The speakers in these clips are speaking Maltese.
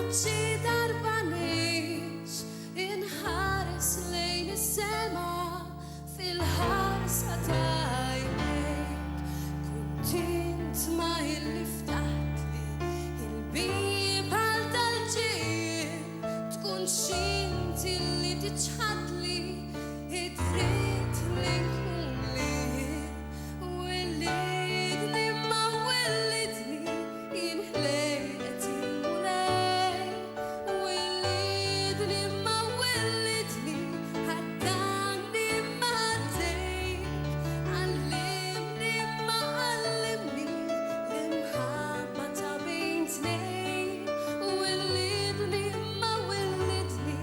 xi darba ngħix inħares lejn is-sema fil-ħarsa ta' għajnejk. Kunt int ma' illi ftaħtli il-bib għal tal-ġien, tkun x'inti li tiċħadli id-dritt li nkun lien. Wellidni ma wellidni jien ħlejlet immulej. Wellidni ma wellidni ħaddanni ma ħaddejk. Għallimni ma għallimni l-imħabba ta' bejn tnejn. Wellidni ma wellidni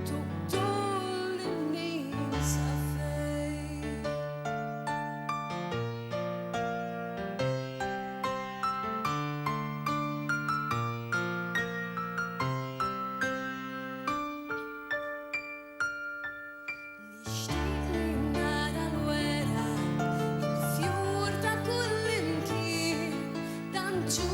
tuqtul in-nies għafejn. Nixtieq li nara l-wera, il-fjur ta' kull imkien, dan ġu